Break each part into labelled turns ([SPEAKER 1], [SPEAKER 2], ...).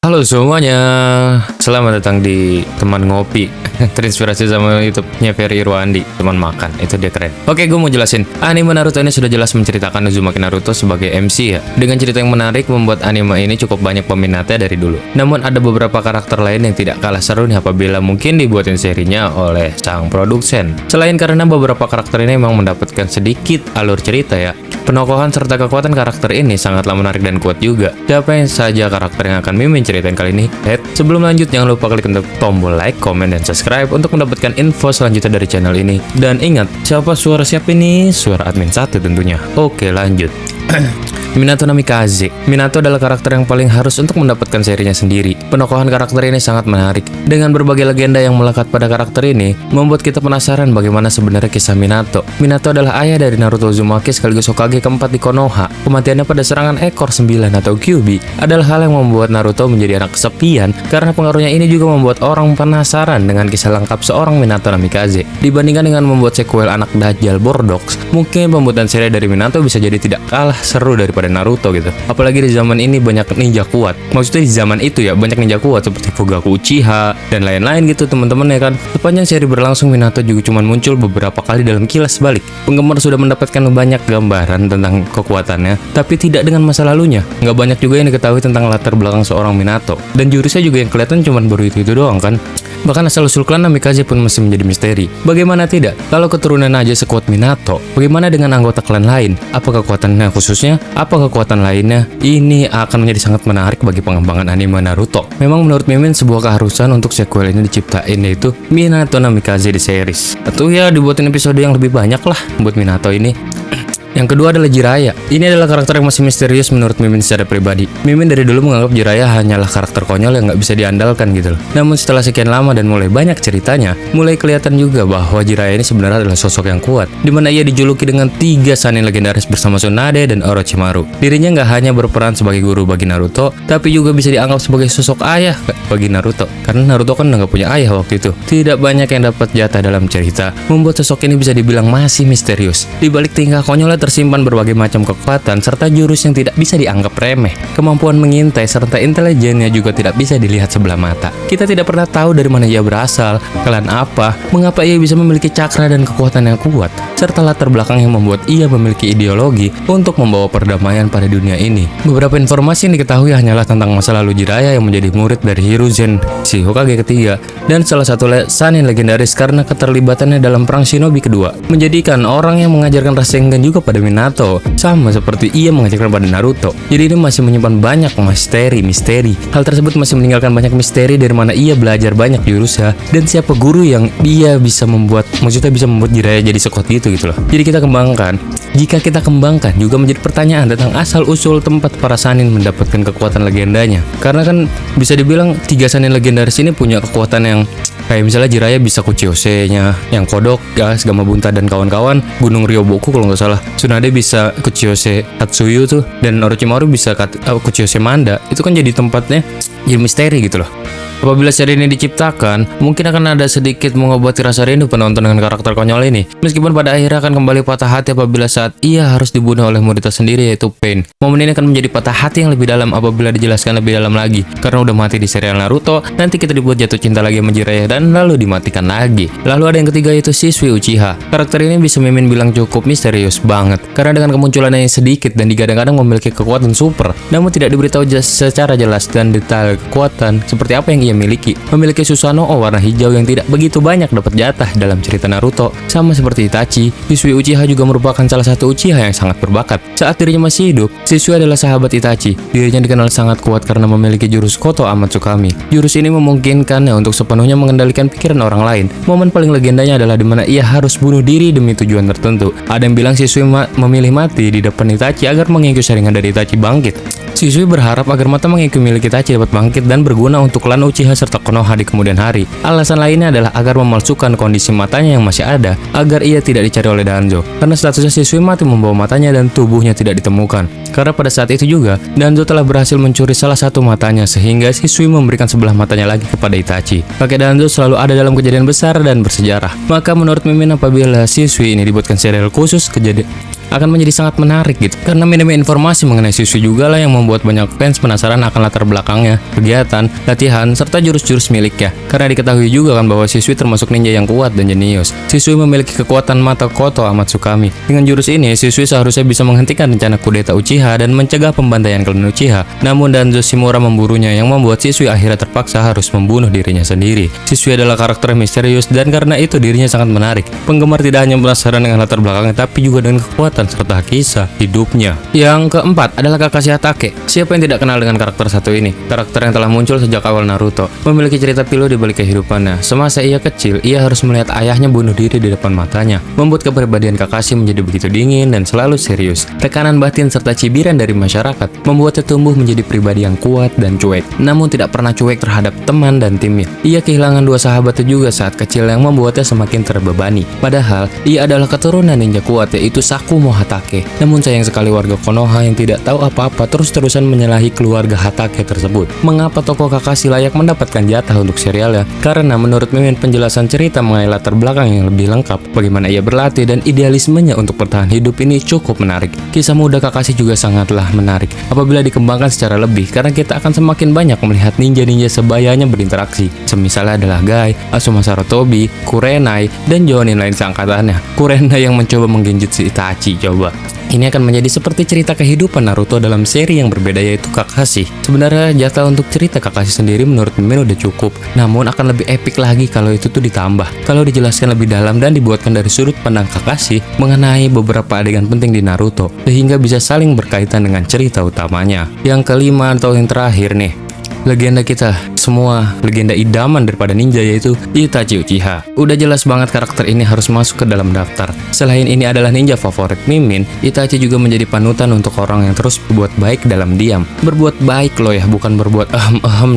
[SPEAKER 1] Halo semuanya, selamat datang di Teman Ngopi. Terinspirasi sama YouTube-nya Ferry Irwandi, teman makan, itu dia keren. Oke, gue mau jelasin. Anime Naruto ini sudah jelas menceritakan Uzumaki Naruto sebagai MC ya. Dengan cerita yang menarik membuat anime ini cukup banyak peminatnya dari dulu. Namun ada beberapa karakter lain yang tidak kalah seru nih apabila mungkin dibuatin serinya oleh sang produsen. Selain karena beberapa karakter ini memang mendapatkan sedikit alur cerita ya. Penokohan serta kekuatan karakter ini sangatlah menarik dan kuat juga. Siapa yang saja karakter yang akan Mimin ceritain kali ini? Sebelum lanjut jangan lupa klik untuk tombol like, comment, dan subscribe untuk mendapatkan info selanjutnya dari channel ini. Dan ingat, siapa ini? Suara admin 1 tentunya. Oke, lanjut. Minato Namikaze. Minato adalah karakter yang paling harus untuk mendapatkan serinya sendiri. Penokohan karakter ini sangat menarik. Dengan berbagai legenda yang melekat pada karakter ini, membuat kita penasaran bagaimana sebenarnya kisah Minato. Minato adalah ayah dari Naruto Uzumaki sekaligus Hokage keempat di Konoha. Kematiannya pada serangan ekor 9 atau Kyuubi adalah hal yang membuat Naruto menjadi anak kesepian karena pengaruhnya ini juga membuat orang penasaran dengan kisah lengkap seorang Minato Namikaze. Dibandingkan dengan membuat sequel anak Dajjal Bordox, mungkin pembuatan seri dari Minato bisa jadi tidak kalah seru daripada Naruto gitu. Apalagi di zaman ini banyak ninja kuat. Maksudnya di zaman itu ya banyak ninja kuat seperti Fugaku Uchiha dan lain-lain gitu teman-teman ya kan. Sepanjang seri berlangsung Minato juga cuma muncul beberapa kali dalam kilas balik. Penggemar sudah mendapatkan banyak gambaran tentang kekuatannya, tapi tidak dengan masa lalunya. Nggak banyak juga yang diketahui tentang latar belakang seorang Minato. Dan jurusnya juga yang kelihatan cuma baru itu doang kan. Bahkan asal-usul klan Namikaze pun masih menjadi misteri. Bagaimana tidak? Kalau keturunan aja sekuat Minato, bagaimana dengan anggota klan lain? Apa kekuatannya khususnya? Apa kekuatan lainnya? Ini akan menjadi sangat menarik bagi pengembangan anime Naruto. Memang menurut Mimin sebuah keharusan untuk sequel ini diciptain, yaitu Minato Namikaze di series. Atau ya dibuatin episode yang lebih banyak lah buat Minato ini. Yang kedua adalah Jiraiya. Ini adalah karakter yang masih misterius menurut Mimin secara pribadi. Mimin dari dulu menganggap Jiraiya hanyalah karakter konyol yang nggak bisa diandalkan gitu loh. Namun setelah sekian lama dan mulai banyak ceritanya, mulai kelihatan juga bahwa Jiraiya ini sebenarnya adalah sosok yang kuat, di mana ia dijuluki dengan 3 Sannin legendaris bersama Tsunade dan Orochimaru. Dirinya nggak hanya berperan sebagai guru bagi Naruto, tapi juga bisa dianggap sebagai sosok ayah bagi Naruto. Karena Naruto kan nggak punya ayah waktu itu. Tidak banyak yang dapat jatah dalam cerita, membuat sosok ini bisa dibilang masih misterius. Di balik tingkah konyolnya tersimpan berbagai macam kekuatan serta jurus yang tidak bisa dianggap remeh. Kemampuan mengintai serta intelijennya juga tidak bisa dilihat sebelah mata. Kita tidak pernah tahu dari mana ia berasal, klan apa, mengapa ia bisa memiliki cakra dan kekuatan yang kuat, serta latar belakang yang membuat ia memiliki ideologi untuk membawa perdamaian pada dunia ini. Beberapa informasi yang diketahui hanyalah tentang masa lalu Jiraiya yang menjadi murid dari Hiruzen, si Hokage ketiga, dan salah satu Sannin legendaris karena keterlibatannya dalam perang Shinobi kedua, menjadikan orang yang mengajarkan Rasengan juga pada Minato, sama seperti ia mengajarkan pada Naruto. Jadi ini masih menyimpan banyak misteri. Hal tersebut masih meninggalkan banyak misteri dari mana ia belajar banyak jurusnya dan siapa guru yang dia bisa membuat Jiraiya jadi sekuat gitu loh. Jadi jika kita kembangkan juga menjadi pertanyaan tentang asal usul tempat para Sannin mendapatkan kekuatan legendanya. Karena kan bisa dibilang 3 Sannin legendaris ini punya kekuatan yang kayak misalnya Jiraiya bisa Kuchiyose-nya, yang Kodok, Gas, Gamabunta dan kawan-kawan, Gunung Ryoboku kalau nggak salah. Tsunade bisa Kuchiyose Tatsuyu tuh, dan Orochimaru bisa Kuchiyose Manda. Itu kan jadi tempatnya jadi misteri gitu loh. Apabila seri ini diciptakan, mungkin akan ada sedikit mengobati rasa rindu penonton dengan karakter konyol ini. Meskipun pada akhirnya akan kembali patah hati apabila saat ia harus dibunuh oleh muridnya sendiri yaitu Pain. Momen ini akan menjadi patah hati yang lebih dalam apabila dijelaskan lebih dalam lagi. Karena udah mati di serial Naruto, nanti kita dibuat jatuh cinta lagi sama Jiraiya dan lalu dimatikan lagi. Lalu ada yang ketiga yaitu Shisui Uchiha. Karakter ini bisa Mimin bilang cukup misterius banget. Karena dengan kemunculannya yang sedikit dan digadang-gadang memiliki kekuatan super, namun tidak diberitahu secara jelas dan detail kekuatan seperti apa yang ia memiliki Susanoo warna hijau yang tidak begitu banyak dapat jatah dalam cerita Naruto. Sama seperti Itachi, Shisui Uchiha juga merupakan salah satu Uchiha yang sangat berbakat. Saat dirinya masih hidup, Shisui adalah sahabat Itachi. Dirinya dikenal sangat kuat karena memiliki jurus Koto Amatsukami. Jurus ini memungkinkannya untuk sepenuhnya mengendalikan pikiran orang lain. Momen paling legendanya adalah di mana ia harus bunuh diri demi tujuan tertentu. Ada yang bilang Shisui memilih mati di depan Itachi agar mengikis saringan dari Itachi bangkit. Shisui berharap agar mata mengikuti milik Itachi dapat bangkit dan berguna untuk klan Uchiha serta Konoha di kemudian hari. Alasan lainnya adalah agar memalsukan kondisi matanya yang masih ada, agar ia tidak dicari oleh Danzo. Karena statusnya Shisui mati membawa matanya dan tubuhnya tidak ditemukan. Karena pada saat itu juga, Danzo telah berhasil mencuri salah satu matanya sehingga Shisui memberikan sebelah matanya lagi kepada Itachi. Kakek Danzo selalu ada dalam kejadian besar dan bersejarah. Maka menurut Mimin apabila Shisui ini dibuatkan serial khusus kejadian akan menjadi sangat menarik gitu. Karena minimnya informasi mengenai Shisui juga lah yang membuat banyak fans penasaran akan latar belakangnya. kegiatan, latihan, serta jurus-jurus miliknya. Karena diketahui juga kan bahwa Shisui termasuk ninja yang kuat dan jenius. Shisui memiliki kekuatan mata Koto Amatsukami. Dengan jurus ini, Shisui seharusnya bisa menghentikan rencana kudeta Uchiha dan mencegah pembantaian klan Uchiha. Namun Danzo Shimura memburunya yang membuat Shisui akhirnya terpaksa harus membunuh dirinya sendiri. Shisui adalah karakter misterius dan karena itu dirinya sangat menarik. Penggemar tidak hanya penasaran dengan latar belakangnya tapi juga dengan kekuatan serta kisah hidupnya. Yang keempat adalah Kakashi Hatake. Siapa yang tidak kenal dengan karakter satu ini? Karakter yang telah muncul sejak awal Naruto, memiliki cerita pilu di balik kehidupannya. Semasa ia kecil, ia harus melihat ayahnya bunuh diri di depan matanya, membuat kepribadian Kakashi menjadi begitu dingin dan selalu serius. Tekanan batin serta cibiran dari masyarakat membuatnya tumbuh menjadi pribadi yang kuat dan cuek, namun tidak pernah cuek terhadap teman dan timnya. Ia kehilangan dua sahabatnya juga saat kecil yang membuatnya semakin terbebani. Padahal, ia adalah keturunan ninja kuat yaitu Sakumo Hatake. Namun sayang sekali warga Konoha yang tidak tahu apa-apa terus-terusan menyalahi keluarga Hatake tersebut. Mengapa tokoh Kakashi layak mendapatkan jatah untuk serialnya? Karena menurut Mimin penjelasan cerita mengenai latar belakang yang lebih lengkap, bagaimana ia berlatih dan idealismenya untuk bertahan hidup ini cukup menarik. Kisah muda Kakashi juga sangatlah menarik apabila dikembangkan secara lebih karena kita akan semakin banyak melihat ninja-ninja sebayanya berinteraksi. Semisalnya adalah Gai, Asuma Sarutobi, Kurenai, dan Jonin lain seangkatannya. Kurenai yang mencoba menggenjutsu Itachi coba. Ini akan menjadi seperti cerita kehidupan Naruto dalam seri yang berbeda yaitu Kakashi. Sebenarnya jatah untuk cerita Kakashi sendiri menurut Mimin udah cukup, namun akan lebih epik lagi kalau itu tuh ditambah. Kalau dijelaskan lebih dalam dan dibuatkan dari sudut pandang Kakashi mengenai beberapa adegan penting di Naruto, sehingga bisa saling berkaitan dengan cerita utamanya. Yang kelima atau yang terakhir nih, legenda kita semua, legenda idaman daripada ninja yaitu Itachi Uchiha. Udah jelas banget karakter ini harus masuk ke dalam daftar. Selain ini adalah ninja favorit Mimin, Itachi juga menjadi panutan untuk orang yang terus berbuat baik dalam diam. Berbuat baik loh ya, bukan berbuat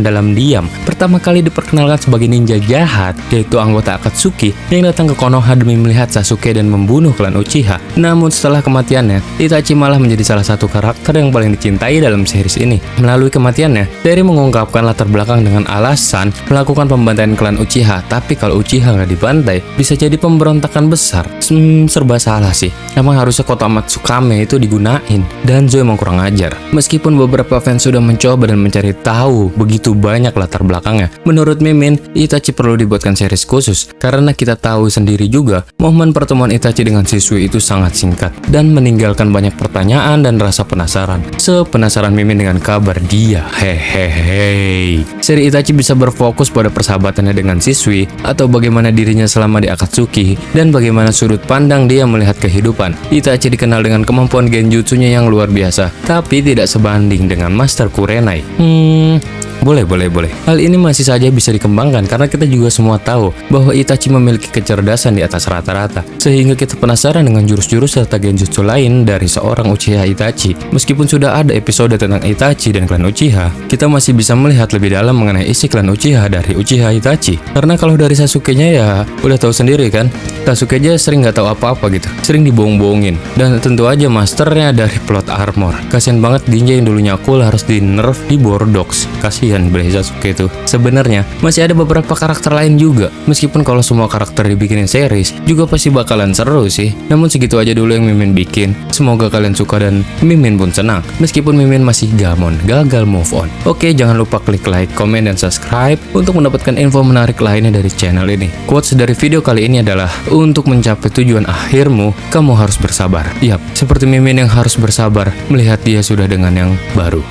[SPEAKER 1] dalam diam. Pertama kali diperkenalkan sebagai ninja jahat, yaitu anggota Akatsuki yang datang ke Konoha demi melihat Sasuke dan membunuh klan Uchiha. Namun setelah kematiannya, Itachi malah menjadi salah satu karakter yang paling dicintai dalam series ini. Melalui kematiannya, seri mengungkapkan latar belakang dengan alasan melakukan pembantaian klan Uchiha, tapi kalau Uchiha nggak dibantai, bisa jadi pemberontakan besar. Serba salah sih. Emang harusnya Koto Amatsukami itu digunain. Danzo emang kurang ajar. Meskipun beberapa fans sudah mencoba dan mencari tahu begitu banyak latar belakangnya, menurut Mimin, Itachi perlu dibuatkan series khusus karena kita tahu sendiri juga momen pertemuan Itachi dengan Shisui itu sangat singkat dan meninggalkan banyak pertanyaan dan rasa penasaran. Sepenasaran Mimin dengan kabar dia. Hehehe. Seri Itachi bisa berfokus pada persahabatannya dengan Shisui atau bagaimana dirinya selama di Akatsuki dan bagaimana sudut pandang dia melihat kehidupan. Itachi dikenal dengan kemampuan genjutsunya yang luar biasa, tapi tidak sebanding dengan Master Kurenai. Boleh. Hal ini masih saja bisa dikembangkan karena kita juga semua tahu bahwa Itachi memiliki kecerdasan di atas rata-rata, sehingga kita penasaran dengan jurus-jurus serta genjutsu lain dari seorang Uchiha Itachi. Meskipun sudah ada episode tentang Itachi dan klan Uchiha, kita masih bisa melihat lebih dalam mengenai isi klan Uchiha dari Uchiha Itachi. Karena kalau dari Sasuke-nya ya udah tahu sendiri kan, Sasuke aja sering nggak tahu apa-apa gitu, sering dibohong-bohongin. Dan tentu aja masternya dari plot armor. Kasian banget ninja yang dulunya cool harus di nerf di Bordox. Kasian beli Sasuke itu. Sebenarnya masih ada beberapa karakter lain juga. Meskipun kalau semua karakter dibikinin series juga pasti bakalan seru sih. Namun segitu aja dulu yang Mimin bikin. Semoga kalian suka dan Mimin pun senang. Meskipun Mimin masih gagal move on. Oke, jangan lupa klik like, komen, dan subscribe untuk mendapatkan info menarik lainnya dari channel ini. Quotes dari video kali ini adalah, untuk mencapai tujuan akhirmu, kamu harus bersabar. Yap, seperti Mimin yang harus bersabar melihat dia sudah dengan yang baru.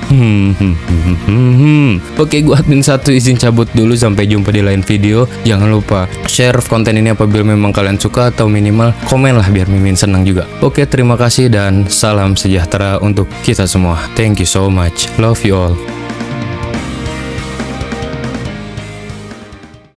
[SPEAKER 1] Oke, gue admin 1 izin cabut dulu, sampai jumpa di lain video. Jangan lupa share konten ini apabila memang kalian suka, atau minimal komen lah biar Mimin senang juga. Oke, terima kasih dan salam sejahtera untuk kita semua. Thank you so much. Love you all.